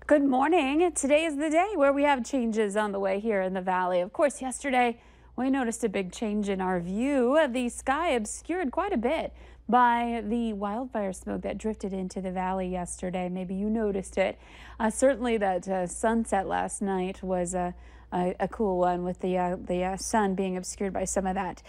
Good morning. Today is the day where we have changes on the way here in the valley. Of course, yesterday we noticed a big change in our view. The sky obscured quite a bit by the wildfire smoke that drifted into the valley yesterday. Maybe you noticed it. Certainly that sunset last night was a cool one with the sun being obscured by some of that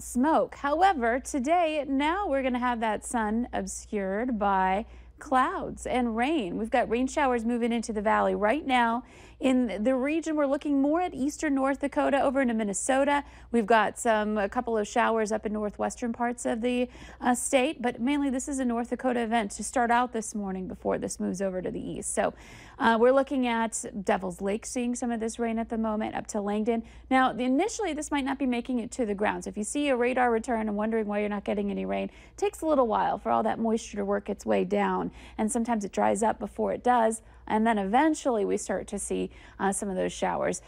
smoke. However, today, now we're going to have that sun obscured by clouds and rain. We've got rain showers moving into the valley right now. In the region, we're looking more at eastern North Dakota over into Minnesota. We've got a couple of showers up in northwestern parts of the state, but mainly this is a North Dakota event to start out this morning before this moves over to the east. So we're looking at Devil's Lake, seeing some of this rain at the moment up to Langdon. Now, initially, this might not be making it to the ground. So if you see a radar return and wondering why you're not getting any rain, it takes a little while for all that moisture to work its way down. And sometimes it dries up before it does. And then eventually we start to see some of those showers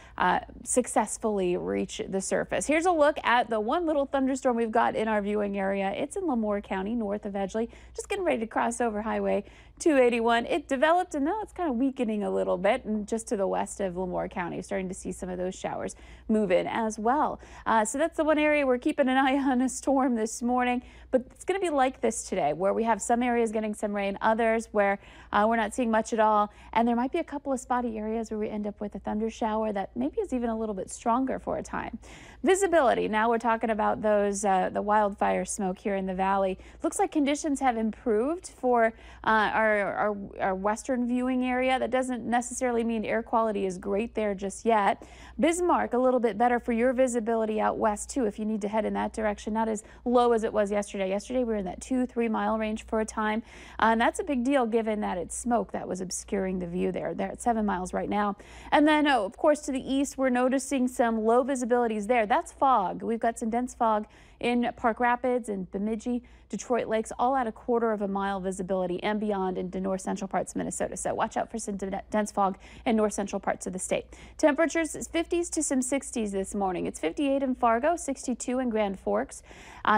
successfully reach the surface. Here's a look at the one little thunderstorm we've got in our viewing area. It's in Lemoore County, north of Edgeley, just getting ready to cross over Highway 281. It developed and now it's kind of weakening a little bit, and just to the west of Lemoore County, starting to see some of those showers move in as well. So that's the one area we're keeping an eye on, a storm this morning, but it's going to be like this today, where we have some areas getting some rain, others where we're not seeing much at all. And there might be a couple of spotty areas where we end up with a thunder shower that maybe is even a little bit stronger for a time. Visibility. Now we're talking about those the wildfire smoke here in the valley. Looks like conditions have improved for our western viewing area. That doesn't necessarily mean air quality is great there just yet. Bismarck, a little bit better for your visibility out west too, if you need to head in that direction. Not as low as it was yesterday. Yesterday we were in that 2-3 mile range for a time, and that's a big deal given that it's smoke that was obscuring the view there. They're at 7 miles right now. And then, of course, to the east, we're noticing some low visibilities there. That's fog. We've got some dense fog in Park Rapids and Bemidji, Detroit Lakes, all at 1/4 mile visibility and beyond into north central parts of Minnesota. So watch out for some dense fog in north central parts of the state. Temperatures is 50s to some 60s this morning. It's 58 in Fargo, 62 in Grand Forks,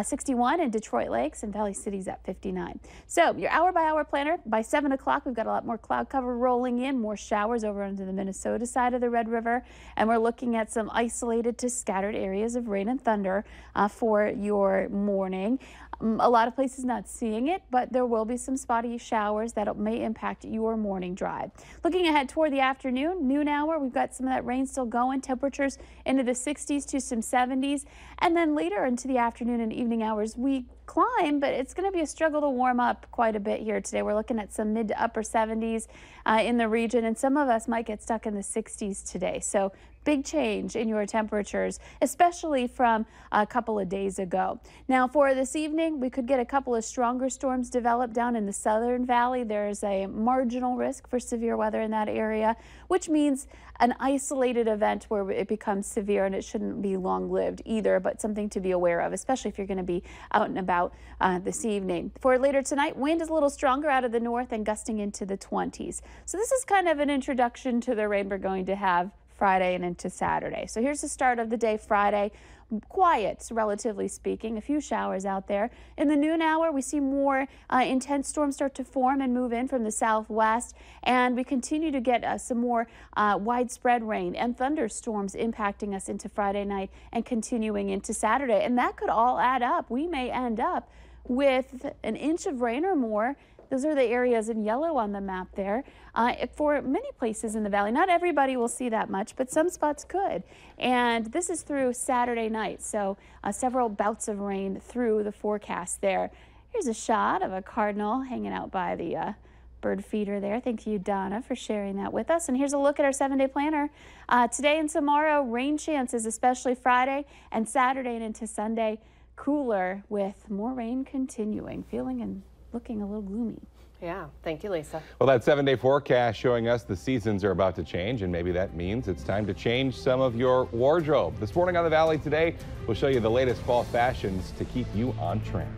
61 in Detroit Lakes, and Valley City's at 59. So your hour-by-hour planner, by 7 o'clock, we've got a lot more cloud cover rolling in, more showers over into the Minnesota side of the Red River, and we're looking at some isolated to scattered areas of rain and thunder for your morning. A lot of places not seeing it, but there will be some spotty showers that may impact your morning drive. Looking ahead toward the afternoon, noon hour, we've got some of that rain still going. Temperatures into the 60s to some 70s. And then later into the afternoon and evening hours, we climb, but it's going to be a struggle to warm up quite a bit here today. We're looking at some mid to upper 70s in the region, and some of us might get stuck in the 60s today. So big change in your temperatures, especially from a couple of days ago. Now for this evening, we could get a couple of stronger storms develop down in the southern valley. There's a marginal risk for severe weather in that area, which means an isolated event where it becomes severe, and it shouldn't be long-lived either, but something to be aware of, especially if you're going to be out and about this evening. For later tonight, wind is a little stronger out of the north and gusting into the 20s. So this is kind of an introduction to the rain we're going to have Friday and into Saturday. So here's the start of the day Friday. Quiet, relatively speaking, a few showers out there. In the noon hour, we see more intense storms start to form and move in from the southwest, and we continue to get some more widespread rain and thunderstorms impacting us into Friday night and continuing into Saturday. And that could all add up. We may end up with an inch of rain or more. Those are the areas in yellow on the map there. For many places in the valley, not everybody will see that much, but some spots could. And this is through Saturday night, so several bouts of rain through the forecast there. Here's a shot of a cardinal hanging out by the bird feeder there. Thank you, Donna, for sharing that with us. And here's a look at our 7-day planner. Today and tomorrow, rain chances, especially Friday and Saturday and into Sunday. Cooler with more rain continuing, feeling and looking a little gloomy. Yeah, thank you, Lisa. Well, that 7-day forecast showing us the seasons are about to change, and maybe that means it's time to change some of your wardrobe. This morning on the Valley Today, we'll show you the latest fall fashions to keep you on trend.